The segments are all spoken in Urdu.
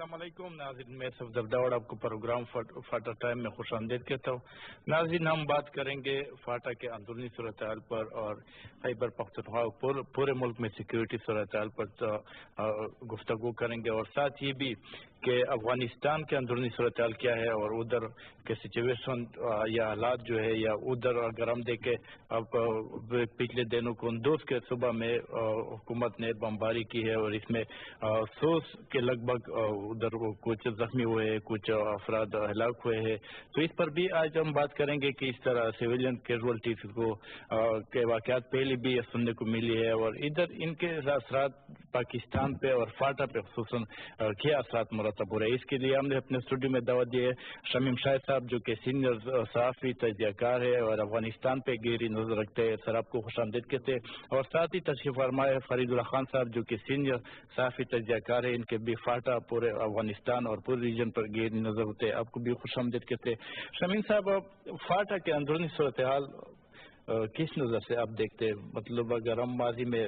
السلام علیکم ناظرین، میں صفدر داوڑ آپ کو پروگرام فاٹا ٹائم میں خوش آمدید کہتا ہوں۔ ناظرین، ہم بات کریں گے فاٹا کے اندرونی صورتحال پر اور خیبر پختونخوا پورے ملک میں سیکیورٹی صورتحال پر گفتگو کریں گے، اور ساتھ یہ بھی کہ افغانستان کے اندرونی صورتحال کیا ہے اور ادھر کے سچویشن یا حالات جو ہے، یا ادھر اگر ہم دیکھیں اب پچھلے دنوں کندوز کے صبح میں حکومت نے بمباری کی ہے اور اس میں 100 کے لگ بھگ ادھر کچھ زخمی ہوئے ہیں، کچھ افراد ہلاک ہوئے ہیں۔ تو اس پر بھی آج ہم بات کریں گے کہ اس طرح سویلین کیجوالٹیز کو کے واقعات پہلے بھی سننے کو ملی ہے، اور ادھر ان کے اثرات پاکستان پہ اور فاٹا پہ خصوصاً کیا اثرات مرتب ہو رہے ہیں۔ اس کے لیے ہم نے اپنے اسٹوڈیو میں دعوت دی ہے شمیم شاہد صاحب، جو کہ سینئر صحافی تجزیہ کار ہے اور افغانستان پہ گہری نظر رکھتے ہیں۔ سر، آپ کو خوش آمدید کہتے ہیں، اور ساتھ ہی تشریف فرما ہے فرید اللہ خان صاحب، جو کہ سینئر صحافی تجزیہ کار ہے، ان کے بھی فاٹا پورے افغانستان اور پورے ریجن پر گہری نظر ہوتے ہیں۔ آپ کو بھی خوش آمدید کہتے ہیں۔ شمیم صاحب، فاٹا کے اندرونی صورتحال کس نظر سے آپ دیکھتے ہیں؟ مطلب اگر ہم ماضی میں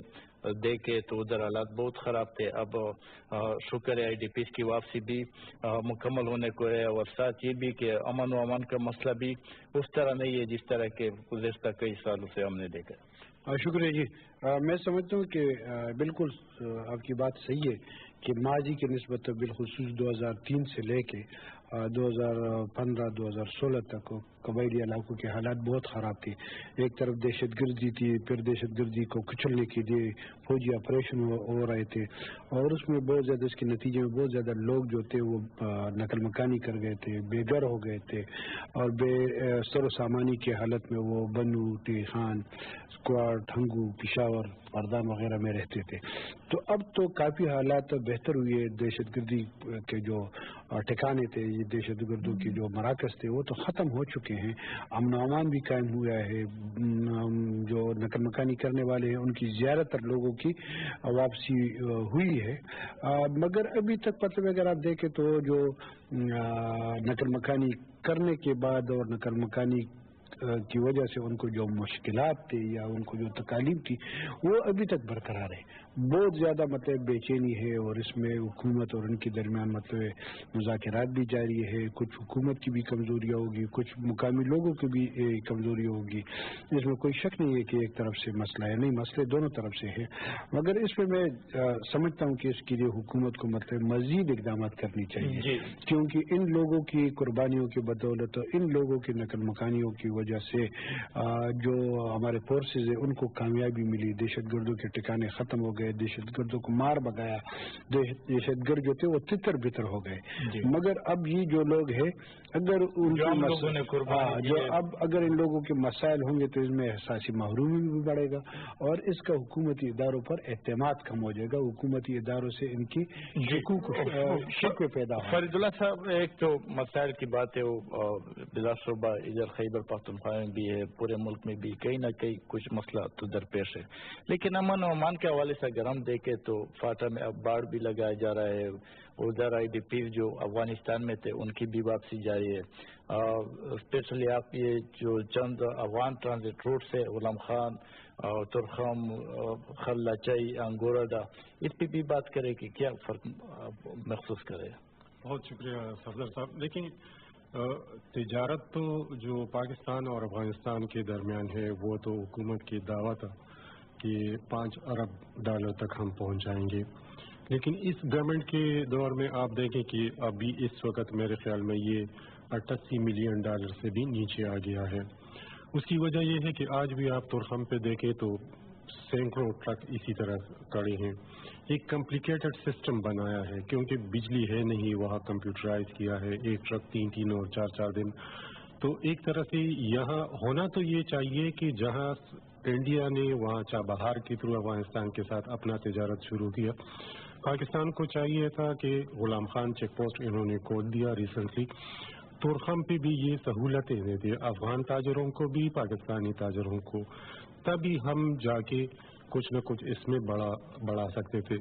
دیکھیں تو ادھر حالات بہت خراب تھے، اب شکر ہے آئی ڈی پیز کی واپسی بھی مکمل ہونے کو ہے، اور ساتھ یہ بھی کہ امن و امان کا مسئلہ بھی اس طرح نہیں ہے جس طرح کے گزشتہ کئی سالوں سے ہم نے دیکھا۔ شکریہ جی۔ میں سمجھتا ہوں کہ بالکل آپ کی بات صحیح ہے کہ ماضی کی نسبت بالخصوص 2003 سے لے کے 2015-2016 تک قبائلی علاقوں کے حالات بہت خراب تھے۔ ایک طرف دہشت گردی تھی، پھر دہشت گردی کو کچلنے کے لیے فوجی آپریشن ہو رہے تھے، اور اس میں بہت زیادہ اس کے نتیجے میں بہت زیادہ لوگ جو تھے وہ نقل مکانی کر گئے تھے، بے گھر ہو گئے تھے، اور بے سر و سامانی کی حالت میں وہ بنو، ٹیخان، اسکواڈ، ٹھنگو، پشاور، پردان وغیرہ میں رہتے تھے۔ تو اب تو کافی حالات بہتر ہوئے، دہشت گردی کے جو ٹھکانے تھے، یہ دہشت گردوں کے جو مراکز تھے وہ تو ختم ہو چکے ہیں، امن و امان بھی قائم ہوا ہے، جو نقل مکانی کرنے والے ہیں ان کی زیادہ تر لوگوں کی واپسی ہوئی ہے۔ مگر ابھی تک مطلب اگر آپ دیکھیں تو جو نقل مکانی کرنے کے بعد اور نقل مکانی کی وجہ سے ان کو جو مشکلات تھے یا ان کو جو تکالیف تھی وہ ابھی تک برقرار ہے۔ بہت زیادہ مطلب بے چینی ہے، اور اس میں حکومت اور ان کے درمیان مطلب مذاکرات بھی جاری ہے، کچھ حکومت کی بھی کمزوریاں ہوگی، کچھ مقامی لوگوں کی بھی کمزوری ہوگی۔ اس میں کوئی شک نہیں ہے کہ ایک طرف سے مسئلہ ہے، نہیں، مسئلے دونوں طرف سے ہے، مگر اس میں سمجھتا ہوں کہ اس کے لیے حکومت کو مطلب مزید اقدامات کرنی چاہیے، کیونکہ ان لوگوں کی قربانیوں کی بدولت اور ان لوگوں کی نقل مکانیوں کی وجہ سے جو ہمارے فورسز ہیں ان کو کامیابی ملی، دہشت گردوں کے ٹھکانے ختم ہو گئے، دہشت گردوں کو مار بگایا، دہشت گرد جو تھے وہ تتر بتر ہو گئے۔ مگر اب یہ جو لوگ ہیں اگر اگر ان لوگوں کے مسائل ہوں گے تو اس میں احساسی محرومی بھی بڑھے گا، اور اس کا حکومتی اداروں پر اعتماد کم ہو جائے گا، حکومتی اداروں سے ان کی شکوے پیدا ہو۔ فرید اللہ صاحب، ایک تو مسائل کی بات ہے، وہ بلا شبہ ادھر خیبر پختونخوا میں بھی ہے، پورے ملک میں بھی کہیں نہ کہیں کچھ مسئلہ تو درپیش ہے، لیکن امن و امان کے حوالے سے اگر ہم دیکھیں تو فاٹا میں اب باڑ بھی لگایا جا رہا ہے، ادھر آئی ڈی پیز جو افغانستان میں تھے ان کی بھی واپسی جاری ہے، اسپیشلی آپ یہ جو چند افغان ٹرانزٹ روٹس ہے، غلام خان، ترخم، خلا چئی، انگورڈا، اس پہ بھی بات کرے کہ کیا فرق محسوس کرے۔ بہت شکریہ صفدر صاحب۔ لیکن تجارت تو جو پاکستان اور افغانستان کے درمیان ہے وہ تو حکومت کی دعویٰ تھا کہ $5 ارب تک ہم پہنچ جائیں گے، لیکن اس گورنمنٹ کے دور میں آپ دیکھیں کہ ابھی اس وقت میرے خیال میں یہ $88 ملین سے بھی نیچے آ گیا ہے۔ اس کی وجہ یہ ہے کہ آج بھی آپ ترخم پہ دیکھیں تو سینکڑوں ٹرک اسی طرح کھڑے ہیں۔ ایک کمپلیکیٹڈ سسٹم بنایا ہے کیونکہ بجلی ہے نہیں، وہاں کمپیوٹرائز کیا ہے، ایک ٹرک 3 اور 4 دن۔ تو ایک طرح سے یہاں ہونا تو یہ چاہیے کہ جہاں انڈیا نے وہاں چابہار کے تھرو افغانستان کے ساتھ اپنا تجارت شروع کیا، پاکستان کو چاہیے تھا کہ غلام خان چیک پوسٹ انہوں نے کھول دیا ریسنٹلی، ترخم پہ بھی یہ سہولتیں دیتے افغان تاجروں کو بھی، پاکستانی تاجروں کو، تبھی ہم جا کے کچھ نہ کچھ اس میں بڑھا سکتے تھے،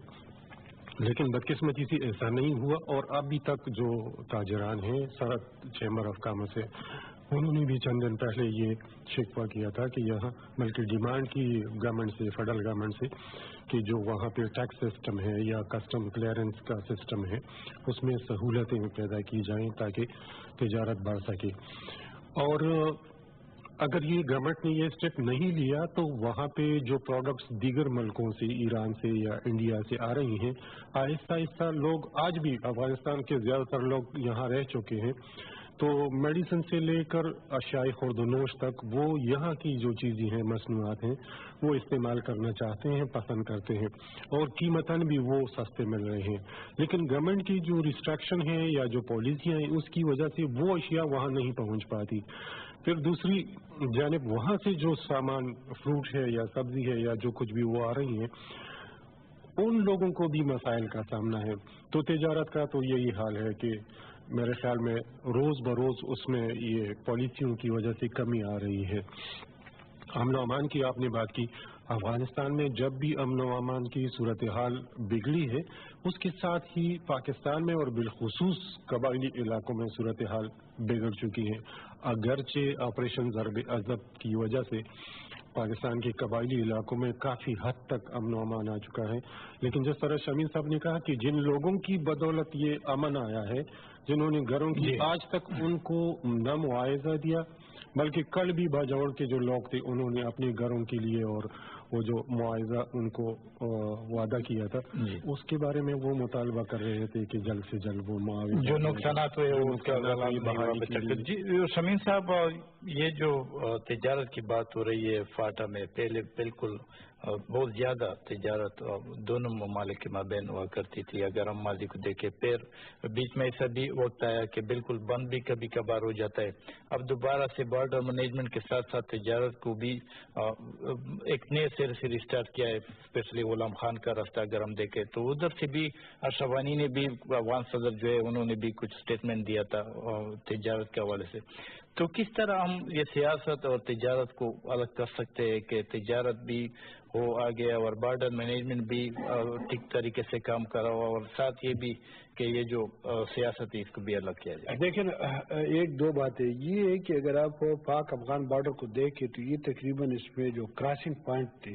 لیکن بدقسمتی سے ایسا نہیں ہوا، اور ابھی تک جو تاجران ہیں سرحد چیمبر آف کامرس سے انہوں نے بھی چند دن پہلے یہ شکوہ کیا تھا کہ یہاں بلکہ ڈیمانڈ کی گورنمنٹ سے، فیڈرل گورنمنٹ سے، کہ جو وہاں پہ ٹیکس سسٹم ہے یا کسٹم کلیئرنس کا سسٹم ہے اس میں سہولتیں پیدا کی جائیں تاکہ تجارت بڑھ سکے. اور اگر یہ گورنمنٹ نے یہ اسٹیپ نہیں لیا تو وہاں پہ جو پروڈکٹس دیگر ملکوں سے، ایران سے یا انڈیا سے آ رہی ہیں، آہستہ آہستہ لوگ آج بھی افغانستان کے زیادہ تر لوگ یہاں رہ چکے ہیں، تو میڈیسن سے لے کر اشیاء خورد و نوش تک وہ یہاں کی جو چیزیں ہیں، مصنوعات ہیں، وہ استعمال کرنا چاہتے ہیں، پسند کرتے ہیں، اور قیمتاً بھی وہ سستے مل رہے ہیں. لیکن گورنمنٹ کی جو ریسٹرکشن ہے یا جو پالیسیاں ہیں اس کی وجہ سے وہ اشیاء وہاں نہیں پہنچ پاتی. پھر دوسری جانب وہاں سے جو سامان، فروٹ ہے یا سبزی ہے یا جو کچھ بھی وہ آ رہی ہیں، ان لوگوں کو بھی مسائل کا سامنا ہے. تو تجارت کا تو یہی حال ہے کہ میرے خیال میں روز بروز اس میں یہ پالیسیوں کی وجہ سے کمی آ رہی ہے. امن و امان کی آپ نے بات کی. افغانستان میں جب بھی امن و امان کی صورتحال بگڑی ہے اس کے ساتھ ہی پاکستان میں اور بالخصوص قبائلی علاقوں میں صورتحال بگڑ چکی ہے. اگرچہ آپریشن ضرب عضب کی وجہ سے پاکستان کے قبائلی علاقوں میں کافی حد تک امن و امان آ چکا ہے، لیکن جس طرح شمیم صاحب نے کہا کہ جن لوگوں کی بدولت یہ امن آیا ہے، جنہوں نے گھروں کی آج تک ان کو نہ معاوضہ دیا، بلکہ کل بھی باجوڑ کے جو لوگ تھے انہوں نے اپنے گھروں کے لیے اور وہ جو معاوضہ ان کو وعدہ کیا تھا اس کے بارے میں وہ مطالبہ کر رہے تھے کہ جلد سے جلد وہ معاوضہ جو نقصانات ہوئے اس کا جی شمیم صاحب، یہ جو تجارت کی بات ہو رہی ہے فاٹا میں، پہلے بالکل بہت زیادہ تجارت دونوں ممالک کے مابین ہوا کرتی تھی. اگر ہم ماضی کو دیکھیں، پھر بیچ میں ایسا بھی وقت آیا کہ بالکل بند بھی کبھی کبھار ہو جاتا ہے. اب دوبارہ سے بارڈر مینجمنٹ کے ساتھ ساتھ تجارت کو بھی ایک نئے سر سے ریسٹارٹ کیا ہے. اسپیشلی غلام خان کا راستہ اگر ہم دیکھیں تو ادھر سے بھی اشرف غنی نے بھی، افغان صدر جو ہے انہوں نے بھی کچھ اسٹیٹمنٹ دیا تھا تجارت کے حوالے سے. تو کس طرح ہم یہ سیاست اور تجارت کو الگ کر سکتے ہیں کہ تجارت بھی ہو آگے اور بارڈر مینجمنٹ بھی ٹھیک طریقے سے کام کرا ہو، اور ساتھ یہ بھی کہ یہ جو سیاست ہے اس کو بھی الگ کیا جائے؟ دیکھیں، ایک دو باتیں یہ ہے کہ اگر آپ پاک افغان بارڈر کو دیکھیں تو یہ تقریباً اس میں جو کراسنگ پوائنٹ تھے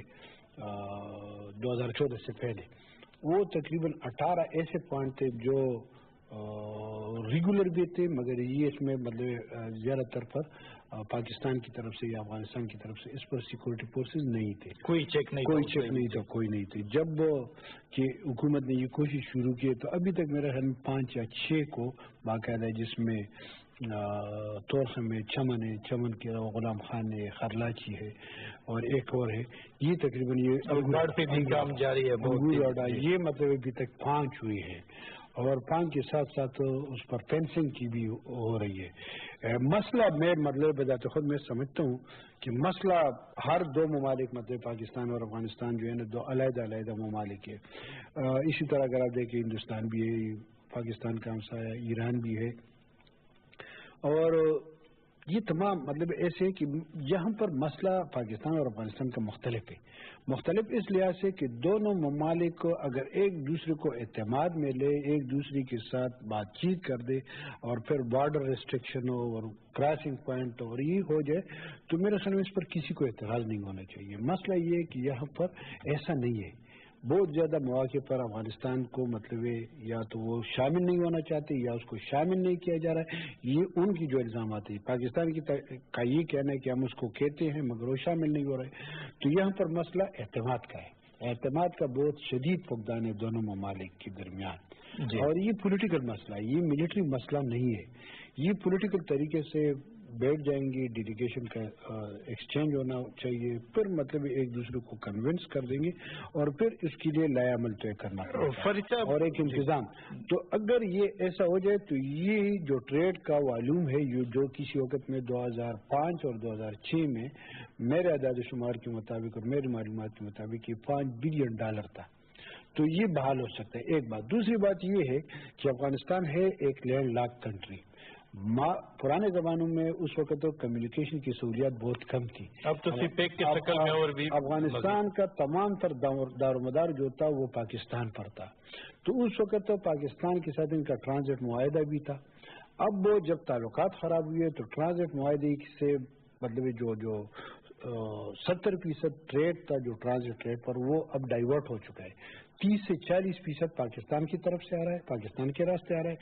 2014 سے پہلے، وہ تقریباً 18 ایسے پوائنٹ تھے جو ریگولر بھی تھے، مگر یہ اس میں مطلب زیادہ تر پر پاکستان کی طرف سے یا افغانستان کی طرف سے اس پر سیکورٹی فورسز نہیں تھے، کوئی چیک نہیں تھے. جب کہ حکومت نے یہ کوشش شروع کی تو ابھی تک میرے خیال میں 5 یا 6 کو باقاعدہ، جس میں تورخم ہے، چمن کے غلام خان ہے، خرلاچی ہے اور ایک اور ہے، یہ تقریباً یہ کام جاری ہے. یہ مطلب ابھی تک 5 ہوئی ہے، اور 5 کے ساتھ ساتھ اس پر فینسنگ کی بھی ہو رہی ہے. مسئلہ میں مطلب بذات خود میں سمجھتا ہوں کہ مسئلہ ہر دو ممالک، مطلب پاکستان اور افغانستان جو ہے نا، 2 علیحدہ ممالک ہے. اسی طرح اگر آپ دیکھیں ہندوستان بھی ہے، پاکستان کا ہمسایہ ایران بھی ہے، اور یہ تمام مطلب ایسے کہ یہاں پر مسئلہ پاکستان اور افغانستان کا مختلف اس لحاظ سے کہ دونوں ممالک کو اگر ایک دوسرے کو اعتماد میں لے، ایک دوسرے کے ساتھ بات چیت کر دے، اور پھر بارڈر ریسٹرکشن ہو اور کراسنگ پوائنٹ اور یہ ہو جائے، تو میرے خیال میں اس پر کسی کو اعتراض نہیں ہونا چاہیے. مسئلہ یہ ہے کہ یہاں پر ایسا نہیں ہے. بہت زیادہ مواقع پر افغانستان کو مطلب یا تو وہ شامل نہیں ہونا چاہتے یا اس کو شامل نہیں کیا جا رہا ہے. یہ ان کی جو الزامات ہیں، پاکستان کا یہ کہنا ہے کہ ہم اس کو کہتے ہیں مگر وہ شامل نہیں ہو رہے. تو یہاں پر مسئلہ اعتماد کا ہے، اعتماد کا بہت شدید فقدان ہے دونوں ممالک کے درمیان. اور یہ پولیٹیکل مسئلہ ہے، یہ ملٹری مسئلہ نہیں ہے. یہ پولیٹیکل طریقے سے بیٹھ جائیں گے، ڈیلیگیشن کا ایکسچینج ہونا چاہیے، پھر مطلب ایک دوسرے کو کنونس کر دیں گے، اور پھر اس کے لیے لائے عمل طے کرنا اور ایک انتظام. تو اگر یہ ایسا ہو جائے تو یہ جو ٹریڈ کا والیوم ہے، جو کسی وقت میں 2005 اور 2006 میں میرے اعداد و شمار کے مطابق اور میری معلومات کے مطابق یہ $5 بلین تھا، تو یہ بحال ہو سکتا ہے. ایک بات. دوسری بات یہ ہے کہ افغانستان ہے ایک لینڈ لاک کنٹری. پرانے زمانوں میں اس وقت تو کمیونیکیشن کی سہولیات بہت کم تھی. اب تو پیک کے شکل میں اور بھی افغانستان کا تمام تر دار و مدار جو تھا وہ پاکستان پر تھا. تو اس وقت تو پاکستان کے ساتھ ان کا ٹرانزٹ معاہدہ بھی تھا، اب وہ جب تعلقات خراب ہوئے تو ٹرانزٹ معاہدے سے مطلب جو 70% ٹریڈ تھا جو ٹرانزٹ ٹریڈ پر وہ اب ڈائیورٹ ہو چکا ہے. 30 سے 40% پاکستان کی طرف سے آ رہا ہے, پاکستان کے راستے آ رہا ہے,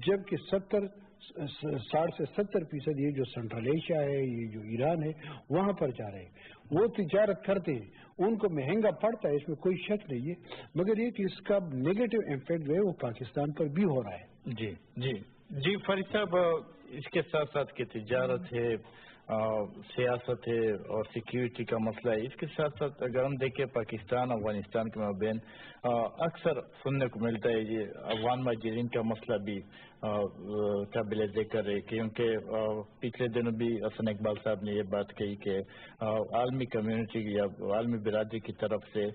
جبکہ 60 سے 70% یہ جو سینٹرل ایشیا ہے, یہ جو ایران ہے, وہاں پر جا رہے ہیں. وہ تجارت کرتے ہیں, ان کو مہنگا پڑتا ہے, اس میں کوئی شک نہیں ہے, مگر یہ کہ اس کا نیگیٹو امپیکٹ جو ہے وہ پاکستان پر بھی ہو رہا ہے. جی جی جی فرید صاحب, اس کے ساتھ ساتھ کہ تجارت ہے, سیاست ہے اور سیکیورٹی کا مسئلہ ہے, اس کے ساتھ ساتھ اگر ہم دیکھیں پاکستان افغانستان کے مابین اکثر سننے کو ملتا ہے یہ افغان مہاجرین کا مسئلہ بھی قابل ذکر ہے, کیونکہ پچھلے دنوں بھی حسن اقبال صاحب نے یہ بات کہی کہ عالمی کمیونٹی یا عالمی برادری کی طرف سے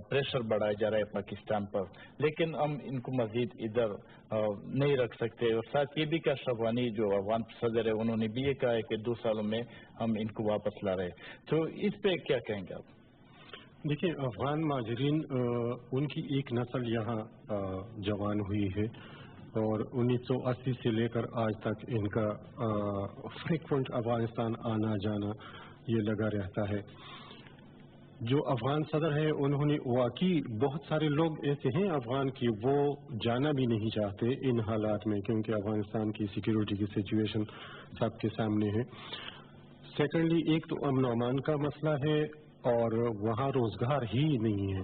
پریشر بڑھایا جا رہا ہے پاکستان پر, لیکن ہم ان کو مزید ادھر نہیں رکھ سکتے. اور ساتھ یہ بھی کہ اشرف غنی جو افغان صدر ہے انہوں نے بھی یہ کہا ہے کہ 2 سالوں میں ہم ان کو واپس لا رہے ہیں, تو اس پہ کیا کہیں گے آپ؟ دیکھیے, افغان مہاجرین ان کی ایک نسل یہاں جوان ہوئی ہے اور 1980 سے لے کر آج تک ان کا فریکوینٹ افغانستان آنا جانا یہ لگا رہتا ہے. جو افغان صدر ہے انہوں نے واقعی بہت سارے لوگ ایسے ہیں افغان کی وہ جانا بھی نہیں چاہتے ان حالات میں, کیونکہ افغانستان کی سیکیورٹی کی سچویشن سب کے سامنے ہے. سیکنڈلی ایک تو امن و امان کا مسئلہ ہے اور وہاں روزگار ہی نہیں ہے.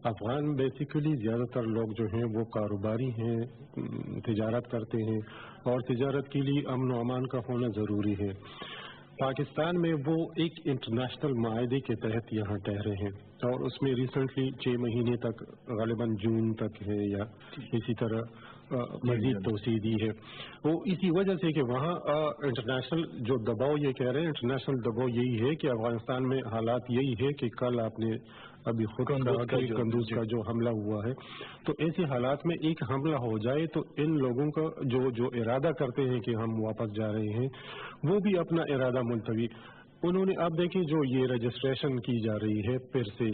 افغان بیسیکلی زیادہ تر لوگ جو ہیں وہ کاروباری ہیں, تجارت کرتے ہیں اور تجارت کے لیے امن و امان کا ہونا ضروری ہے. پاکستان میں وہ ایک انٹرنیشنل معاہدے کے تحت یہاں ٹھہرے ہیں اور اس میں ریسنٹلی 6 مہینے تک غالباً جون تک ہے یا اسی طرح مزید توسیع دی ہے. وہ اسی وجہ سے کہ وہاں انٹرنیشنل جو دباؤ یہ کہہ رہے ہیں, انٹرنیشنل دباؤ یہی ہے کہ افغانستان میں حالات یہی ہے کہ کل آپ نے ابھی خود قندوز کا جو حملہ ہوا ہے, تو ایسے حالات میں ایک حملہ ہو جائے تو ان لوگوں کا جو ارادہ کرتے ہیں کہ ہم واپس جا رہے ہیں وہ بھی اپنا ارادہ ملتوی. انہوں نے اب دیکھیں جو یہ رجسٹریشن کی جا رہی ہے پھر سے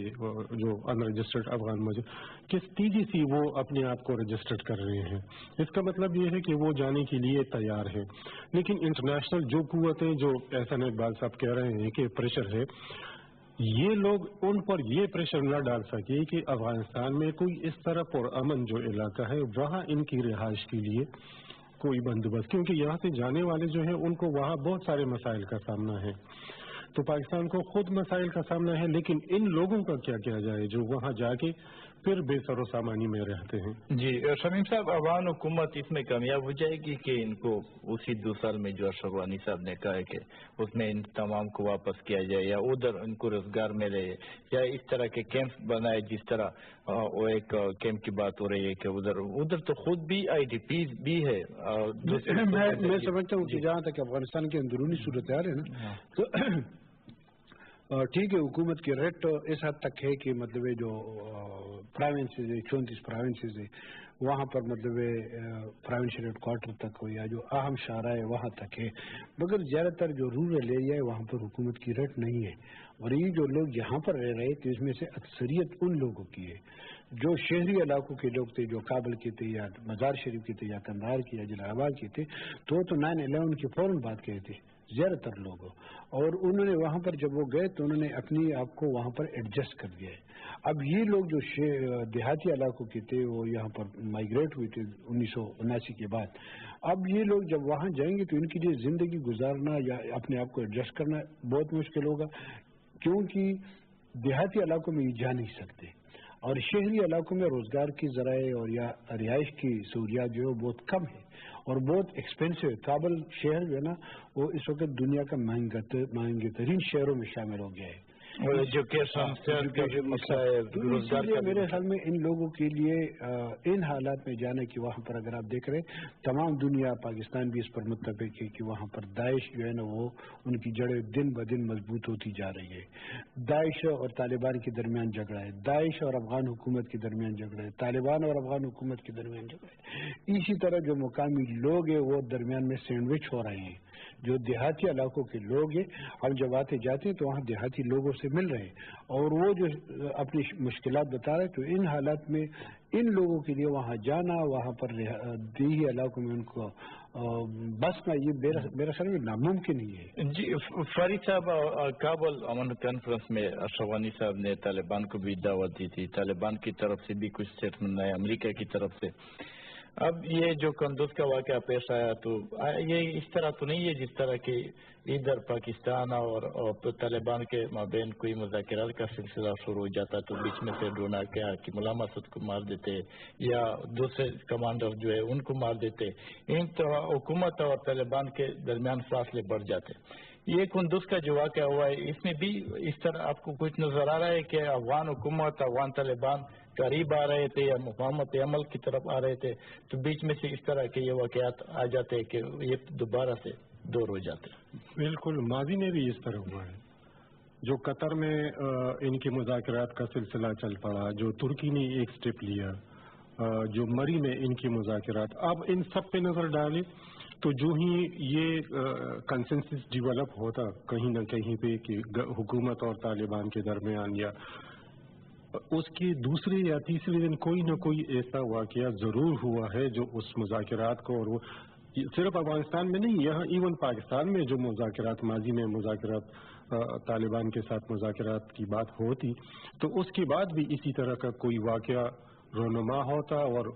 جو ان رجسٹرڈ افغان مجھے کس تیزی سے وہ اپنے آپ کو رجسٹرڈ کر رہے ہیں, اس کا مطلب یہ ہے کہ وہ جانے کے لیے تیار ہے. لیکن انٹرنیشنل جو قوتیں جو احسن اقبال صاحب کہہ رہے ہیں کہ پریشر ہے, یہ لوگ ان پر یہ پریشر نہ ڈال سکے کہ افغانستان میں کوئی اس طرح پرامن جو علاقہ ہے وہاں ان کی رہائش کے لیے کوئی بندوبست, کیونکہ یہاں سے جانے والے جو ہیں ان کو وہاں بہت سارے مسائل کا سامنا ہے. تو پاکستان کو خود مسائل کا سامنا ہے, لیکن ان لوگوں کا کیا کیا جائے جو وہاں جا کے پھر بے سر و سامانی میں رہتے ہیں. جی شمیم صاحب, افغان حکومت اس میں کامیاب ہو جائے گی کہ ان کو اسی 2 سال میں جو اشرف غنی صاحب نے کہا ہے کہ اس میں ان تمام کو واپس کیا جائے یا ادھر ان کو روزگار ملے یا اس طرح کے کیمپ بنائے جس طرح وہ ایک کیمپ کی بات ہو رہی ہے کہ ادھر تو خود بھی IDPs بھی ہے. میں سمجھتا ہوں کہ جہاں تک افغانستان کی اندرونی صورتحال ہے نا, تو ٹھیک ہے حکومت کی ریٹ اس حد تک ہے کہ مطلب جو پروونسز ہے 34 پروونسز ہے وہاں پر مطلب پروونشل ہیڈ کوارٹر تک ہو یا جو اہم شاہراہ ہے وہاں تک ہے, مگر زیادہ تر جو رورل ایریا ہے وہاں پر حکومت کی ریٹ نہیں ہے. اور یہ جو لوگ یہاں پر رہ رہے تھے اس میں سے اکثریت ان لوگوں کی ہے جو شہری علاقوں کے لوگ تھے, جو کابل کے تھے یا مزار شریف کے تھے یا کندہار کے یا جلال آباد کے تھے, تو 9/11 کی فوراً بات کہے تھے زیادہ تر لوگوں, اور انہوں نے وہاں پر جب وہ گئے تو انہوں نے اپنی آپ کو وہاں پر ایڈجسٹ کر دیا ہے. اب یہ لوگ جو دیہاتی علاقوں کے تھے وہ یہاں پر مائیگریٹ ہوئے تھے 1979 کے بعد, اب یہ لوگ جب وہاں جائیں گے تو ان کے لیے زندگی گزارنا یا اپنے آپ کو ایڈجسٹ کرنا بہت مشکل ہوگا, کیونکہ دیہاتی علاقوں میں یہ جا نہیں سکتے اور شہری علاقوں میں روزگار کی ذرائع اور یا رہائش کی سہولیات جو ہے بہت کم ہے اور بہت ایکسپینسو ہے. کابل شہر جو ہے نا وہ اس وقت دنیا کا مہنگے ترین شہروں میں شامل ہو گیا ہے. میرے خیال میں ان لوگوں کے لیے ان حالات میں جانے کی وہاں پر اگر آپ دیکھ رہے تمام دنیا پاکستان بھی اس پر متفق ہے کہ وہاں پر داعش جو ہے نا وہ ان کی جڑیں دن بدن مضبوط ہوتی جا رہی ہے. داعش اور طالبان کے درمیان جھگڑا ہے, داعش اور افغان حکومت کے درمیان جھگڑا ہے, طالبان اور افغان حکومت کے درمیان جھگڑا ہے. اسی طرح جو مقامی لوگ ہیں وہ درمیان میں سینڈوچ ہو رہے ہیں. جو دیہاتی علاقوں کے لوگ ہیں ہم جب آتے جاتے ہیں تو وہاں دیہاتی لوگوں سے مل رہے ہیں اور وہ جو اپنی مشکلات بتا رہے ہیں، تو ان حالات میں ان لوگوں کے لیے وہاں جانا، وہاں پر دیہی علاقوں میں ان کو بسنا، یہ میرا خیال میں ناممکن ہی ہے۔ جی فارغ صاحب، کابل امن کانفرنس میں اشرف غنی صاحب نے طالبان کو بھی دعوت دی تھی، طالبان کی طرف سے بھی کچھ اسٹیٹمنٹ آئے، امریکہ کی طرف سے۔ اب یہ جو قندوز کا واقعہ پیش آیا تو یہ اس طرح تو نہیں ہے جس طرح کہ ادھر پاکستان اور طالبان کے مابین کوئی مذاکرات کا سلسلہ شروع ہو جاتا تو بیچ میں سے ڈھونڈا کیا کہ ملا مسعود کو مار دیتے یا دوسرے کمانڈر جو ہے ان کو مار دیتے، ان طرح حکومت اور طالبان کے درمیان فاصلے بڑھ جاتے۔ یہ قندوز کا جو واقعہ ہوا ہے اس میں بھی اس طرح آپ کو کچھ نظر آ رہا ہے کہ افغان حکومت افغان طالبان قریب آ رہے تھے یا مفاہمت عمل کی طرف آ رہے تھے تو بیچ میں سے اس طرح کے یہ واقعات آ جاتے ہیں کہ یہ دوبارہ سے دور ہو جاتے ہیں؟ بالکل، ماضی میں بھی اس طرح ہوا ہے۔ جو قطر میں ان کے مذاکرات کا سلسلہ چل پڑا، جو ترکی نے ایک سٹیپ لیا، جو مری میں ان کے مذاکرات، اب ان سب پہ نظر ڈالیں تو جو ہی یہ کنسنسس ڈیولپ ہوتا کہیں نہ کہیں پہ کہ حکومت اور طالبان کے درمیان، یا اس کے دوسرے یا تیسرے دن کوئی نہ کوئی ایسا واقعہ ضرور ہوا ہے جو اس مذاکرات کو، اور وہ صرف افغانستان میں نہیں، یہاں ایون پاکستان میں جو مذاکرات ماضی میں مذاکرات طالبان کے ساتھ مذاکرات کی بات ہوتی تو اس کے بعد بھی اسی طرح کا کوئی واقعہ رونما ہوتا اور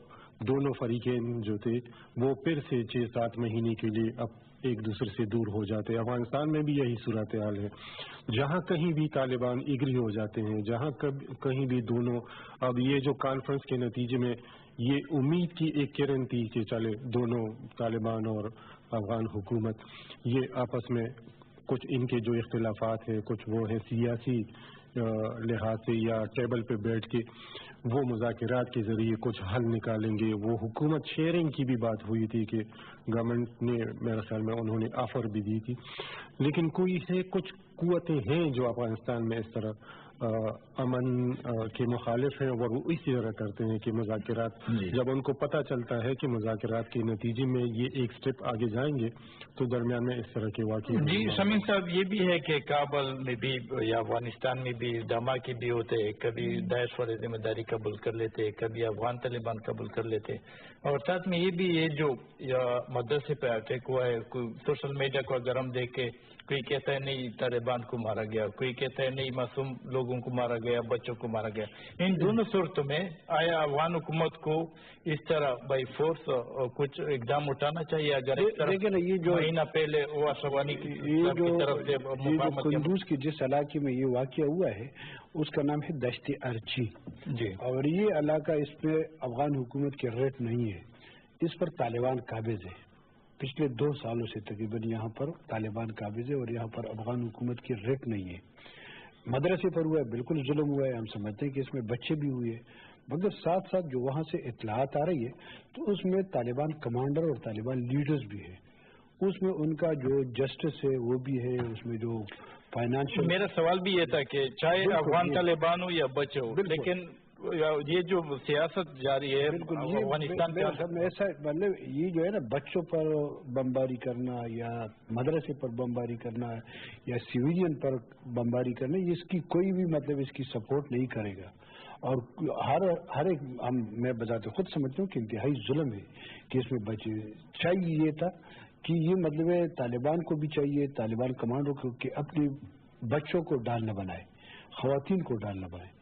دونوں فریقین جو تھے وہ پھر سے 6-7 مہینے کے لیے اب ایک دوسرے سے دور ہو جاتے۔ افغانستان میں بھی یہی صورتحال ہے، جہاں کہیں بھی طالبان ایگری ہو جاتے ہیں، جہاں کہیں بھی دونوں، اب یہ جو کانفرنس کے نتیجے میں یہ امید کی ایک کرن تھی کہ چلے دونوں طالبان اور افغان حکومت یہ آپس میں کچھ ان کے جو اختلافات ہیں کچھ وہ ہیں سیاسی لحاظ سے یا ٹیبل پہ بیٹھ کے وہ مذاکرات کے ذریعے کچھ حل نکالیں گے۔ وہ حکومت شیئرنگ کی بھی بات ہوئی تھی کہ گورنمنٹ نے میرے خیال میں انہوں نے آفر بھی دی تھی، لیکن کوئی سے کچھ قوتیں ہیں جو افغانستان میں اس طرح امن کے مخالف ہیں اور وہ اسی طرح کرتے ہیں کہ مذاکرات جب ان کو پتہ چلتا ہے کہ مذاکرات کے نتیجے میں یہ ایک سٹیپ آگے جائیں گے تو درمیان میں اس طرح کے واقعے۔ جی شمیم صاحب، یہ بھی ہے کہ کابل میں بھی یا افغانستان میں بھی دھماکے بھی ہوتے، کبھی داعش والے ذمہ داری قبول کر لیتے، کبھی افغان طالبان قبول کر لیتے، اور ساتھ میں یہ بھی یہ جو مدرسے پہ اٹیک ہوا ہے، سوشل میڈیا کو اگر ہم دیکھیں کوئی کہتا ہے نہیں طالبان کو مارا گیا، کوئی کہتا ہے نہیں معصوم لوگوں کو مارا گیا، بچوں کو مارا گیا۔ ان دونوں صورتوں میں آیا افغان حکومت کو اس طرح بائی فورس کچھ اقدام اٹھانا چاہیے؟ اگر یہ جو مہینہ پہلے وہ اشرف غنی کی طرف سے قندوز کی جس علاقے میں یہ واقعہ ہوا ہے اس کا نام ہے دشت ارچی جی، اور یہ علاقہ اس پہ افغان حکومت کے ریٹ نہیں ہے، اس پر طالبان قابض ہے۔ پچھلے 2 سالوں سے تقریباً یہاں پر طالبان قابض ہے اور یہاں پر افغان حکومت کی ریٹ نہیں ہے۔ مدرسے پر ہوا ہے، بالکل ظلم ہوا ہے، ہم سمجھتے ہیں کہ اس میں بچے بھی ہوئے، مگر ساتھ ساتھ جو وہاں سے اطلاعات آ رہی ہے تو اس میں طالبان کمانڈر اور طالبان لیڈرز بھی ہے، اس میں ان کا جو جسٹس ہے وہ بھی ہے، اس میں جو فائنانشل۔ میرا سوال بھی یہ تھا کہ چاہے افغان طالبان ہو یا بچے ہو، لیکن یہ جو سیاست جاری ہے افغانستان میں ایسا مطلب یہ جو ہے نا بچوں پر بمباری کرنا یا مدرسے پر بمباری کرنا یا سویلین پر بمباری کرنا، اس کی کوئی بھی مطلب اس کی سپورٹ نہیں کرے گا، اور ہر ایک میں بذات خود سمجھتا ہوں کہ انتہائی ظلم ہے کہ اس میں بچے۔ چاہیے یہ تھا کہ یہ مطلب ہے طالبان کو بھی چاہیے، طالبان کمانڈر کو، کہ اپنے بچوں کو ڈال نہ بنائے، خواتین کو ڈال نہ بنائے۔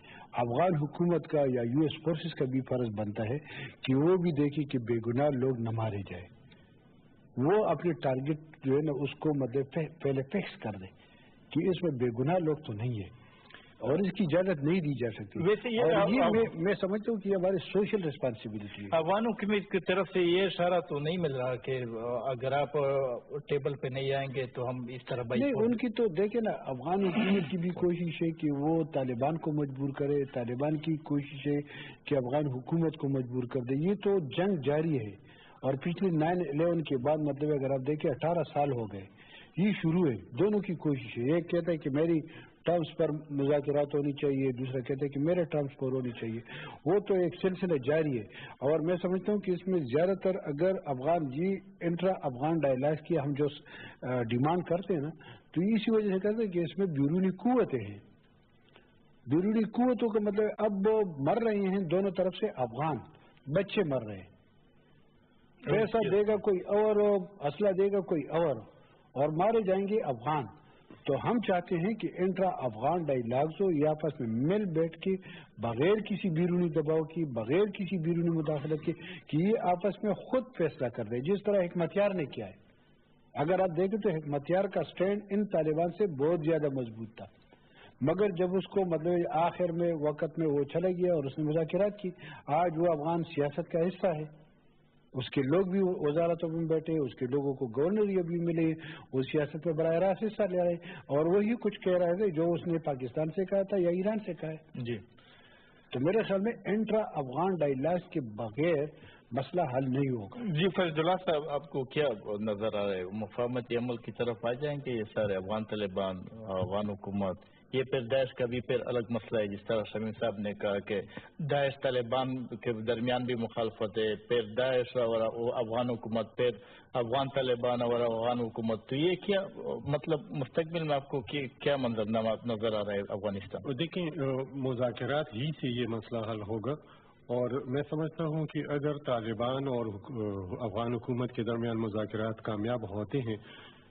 افغان حکومت کا یا یو ایس فورسز کا بھی فرض بنتا ہے کہ وہ بھی دیکھیں کہ بے گناہ لوگ نہ مارے جائے، وہ اپنے ٹارگٹ جو ہے نا اس کو مطلب پہلے فکس کر دے کہ اس میں بے گناہ لوگ تو نہیں ہے اور اس کی اجازت نہیں دی جا سکتی۔ ویسے میں سمجھتا ہوں کہ ہماری سوشل ریسپانسبلٹی ہے۔ افغان حکومت کی طرف سے یہ اشارہ تو نہیں مل رہا کہ اگر آپ ٹیبل پہ نہیں آئیں گے تو ہم اس طرح نہیں، ان کی تو دیکھیں نا، افغان حکومت کی بھی کوشش ہے کہ وہ طالبان کو مجبور کرے، طالبان کی کوشش ہے کہ افغان حکومت کو مجبور کر دے۔ یہ تو جنگ جاری ہے، اور پچھلے 9/11 کے بعد مطلب اگر آپ دیکھیں 18 سال ہو گئے، یہ شروع ہے، دونوں کی کوشش ہے۔ ایک کہتا ہے کہ میری ٹرمز پر مذاکرات ہونی چاہیے، دوسرا کہتا ہے کہ میرے ٹرمز پر ہونی چاہیے، وہ تو ایک سلسلہ جاری ہے۔ اور میں سمجھتا ہوں کہ اس میں زیادہ تر اگر افغان انٹرا افغان ڈائلاگ کی ہم جو ڈیمانڈ کرتے ہیں نا، تو اسی وجہ سے کہتے ہیں کہ اس میں بیرونی قوتیں ہیں بیرونی قوتوں کا مطلب اب مر رہے ہیں دونوں طرف سے افغان بچے مر رہے ہیں. پیسہ دے گا کوئی اور, اسلحہ دے گا کوئی اور مارے جائیں گے افغان. تو ہم چاہتے ہیں کہ انٹرا افغان ڈائیلاگز ہو, یہ آپس میں مل بیٹھ کے بغیر کسی بیرونی دباؤ کی, بغیر کسی بیرونی مداخلت کے, کہ یہ آپس میں خود فیصلہ کر رہے جس طرح حکمت یار نے کیا ہے. اگر آپ دیکھیں تو حکمت یار کا سٹینڈ ان طالبان سے بہت زیادہ مضبوط تھا, مگر جب اس کو مطلب آخر میں وقت میں وہ چلا گیا اور اس نے مذاکرات کی, آج وہ افغان سیاست کا حصہ ہے. اس کے لوگ بھی وزارتوں میں بیٹھے, اس کے لوگوں کو گورنر بھی ملے, وہ سیاست میں براہ راست حصہ لے رہے, اور وہی کچھ کہہ رہے تھے جو اس نے پاکستان سے کہا تھا یا ایران سے کہا ہے. جی, تو میرے خیال میں انٹرا افغان ڈائیلاگ کے بغیر مسئلہ حل نہیں ہوگا. جی فیض اللہ صاحب, آپ کو کیا نظر آ رہا ہے, مفاہمت عمل کی طرف آ جائیں گے یہ سارے افغان طالبان, افغان حکومت؟ یہ پھر داعش کا بھی پھر الگ مسئلہ ہے, جس طرح شمیم صاحب نے کہا کہ داعش طالبان کے درمیان بھی مخالفت ہے, پھر داعش اور افغان حکومت, پھر افغان طالبان اور افغان حکومت. تو یہ کیا مطلب مستقبل میں آپ کو کیا منظرنامہ نظر آ رہا ہے افغانستان؟ دیکھیں, مذاکرات ہی سے یہ مسئلہ حل ہوگا, اور میں سمجھتا ہوں کہ اگر طالبان اور افغان حکومت کے درمیان مذاکرات کامیاب ہوتے ہیں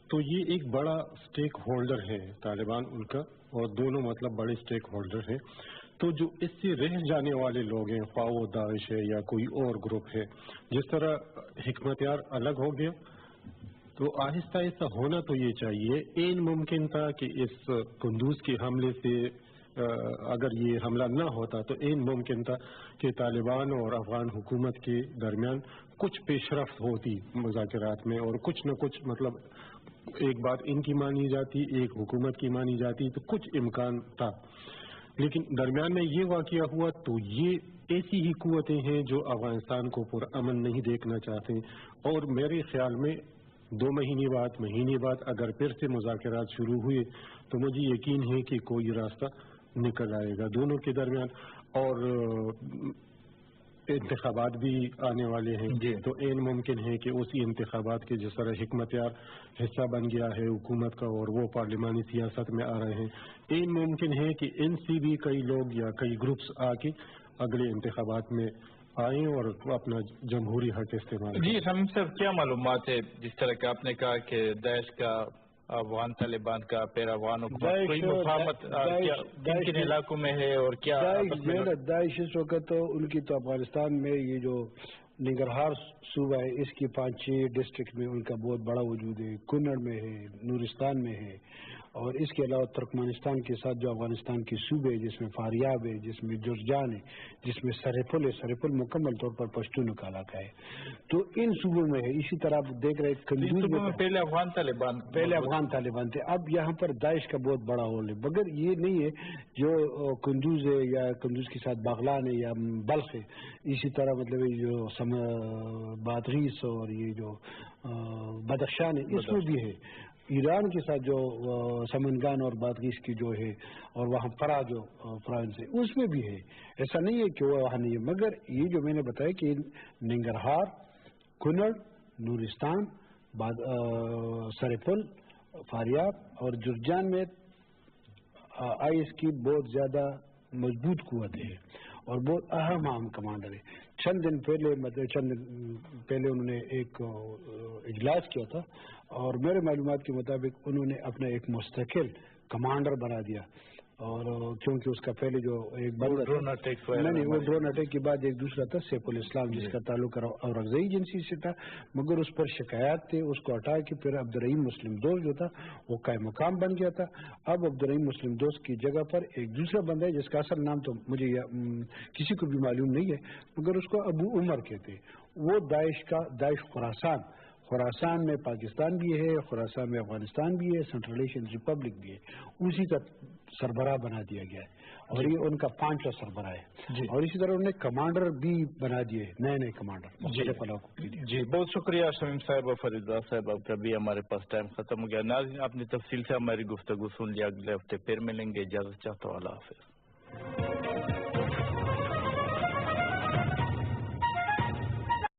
تو یہ ایک بڑا سٹیک ہولڈر ہے طالبان ان کا, اور دونوں مطلب بڑے سٹیک ہولڈر ہیں. تو جو اس سے رہ جانے والے لوگ ہیں, خواہ وہ داعش ہے یا کوئی اور گروپ ہے, جس طرح حکمت یار الگ ہو گیا, تو آہستہ آہستہ ہونا تو یہ چاہیے. این ممکن تھا کہ اس قندوز کے حملے سے اگر یہ حملہ نہ ہوتا تو این ممکن تھا کہ طالبان اور افغان حکومت کے درمیان کچھ پیش رفت ہوتی مذاکرات میں, اور کچھ نہ کچھ مطلب ایک بات ان کی مانی جاتی, ایک حکومت کی مانی جاتی, تو کچھ امکان تھا. لیکن درمیان میں یہ واقعہ ہوا, تو یہ ایسی ہی قوتیں ہیں جو افغانستان کو پرامن نہیں دیکھنا چاہتے, اور میرے خیال میں 2 مہینے بعد اگر پھر سے مذاکرات شروع ہوئے تو مجھے یقین ہے کہ کوئی راستہ نکل آئے گا دونوں کے درمیان. اور انتخابات بھی آنے والے ہیں, تو این ممکن ہے کہ اسی انتخابات کے جس طرح حکمت یار حصہ بن گیا ہے حکومت کا اور وہ پارلیمانی سیاست میں آ رہے ہیں, این ممکن ہے کہ ان سے بھی کئی لوگ یا کئی گروپس آ کے اگلے انتخابات میں آئیں اور اپنا جمہوری حق استعمال کریں. جی شمیم صاحب, کیا معلومات ہے, جس طرح کہ آپ نے کہا کہ داعش کا, افغان طالبان کا, پھر افغان حکومت, کوئی مفاہمت کن کن علاقوں میں ہے اور کیا داعش اس وقت تو ان کی تو افغانستان میں یہ جو ننگرہار صوبہ ہے اس کی 5-6 ڈسٹرکٹ میں ان کا بہت بڑا وجود ہے. کنڑ میں ہے, نورستان میں ہے, اور اس کے علاوہ ترکمانستان کے ساتھ جو افغانستان کے صوبے جس میں فاریاب ہے, جس میں جرجان ہے, جس میں سرپل ہے, سرپل مکمل طور پر پشتون کا علاقہ ہے, تو ان صوبوں میں ہے. اسی طرح آپ دیکھ رہے قندوز میں پہلے افغان طالبان تھے, اب یہاں پر داعش کا بہت بڑا ہول ہے. مگر یہ نہیں ہے جو قندوز ہے یا قندوز کے ساتھ باغلان ہے یا بلخ ہے, اسی طرح مطلب جو بادغیس اور یہ جو بدخشان ہے اس میں بھی ہے. ایران کے ساتھ جو سمنگان اور بادغیس کی جو ہے, اور وہاں فرا جو پروونس ہے اس میں بھی ہے. ایسا نہیں ہے کہ وہ وہاں نہیں ہے, مگر یہ جو میں نے بتایا کہ ننگرہار, کنڑ, نورستان, سرپل, فاریاب اور جرجان میں آئی ایس کی بہت زیادہ مضبوط قوت ہے اور بہت اہم کمانڈر ہے. چند دن پہلے انہوں نے ایک اجلاس کیا تھا, اور میرے معلومات کے مطابق انہوں نے اپنا ایک مستقل کمانڈر بنا دیا, اور کیونکہ اس کا پہلے جو ایک ڈرون اٹیک کے بعد ایک دوسرا تھا سیف الاسلام, جس کا تعلق اورکزئی ایجنسی سے تھا, مگر اس پر شکایات تھے, اس کو ہٹا کے پھر عبدالرحیم مسلم دوست جو تھا وہ قائم مقام بن گیا تھا. اب عبدالرحیم مسلم دوست کی جگہ پر ایک دوسرا بندہ ہے جس کا اصل نام تو مجھے کسی کو بھی معلوم نہیں ہے, مگر اس کو ابو عمر کہتے. وہ داعش خراسان میں پاکستان بھی ہے, خراسان میں افغانستان بھی ہے, سینٹرل ایشین ریپبلک بھی ہے, اسی کا سربراہ بنا دیا گیا ہے, اور یہ ان کا 5واں سربراہ ہے. اور اسی طرح انہوں نے کمانڈر بھی بنا دیے, نئے کمانڈر مختلف علاقوں کے لیے. جی بہت شکریہ شمیم صاحب اور فرید اللہ صاحب, آپ کا بھی ہمارے پاس ٹائم ختم ہو گیا. ناظرین, آپ نے تفصیل سے ہماری گفتگو سن لیا, اگلے ہفتے پھر ملیں گے. اجازت چاہتا ہوں, اللہ حافظ.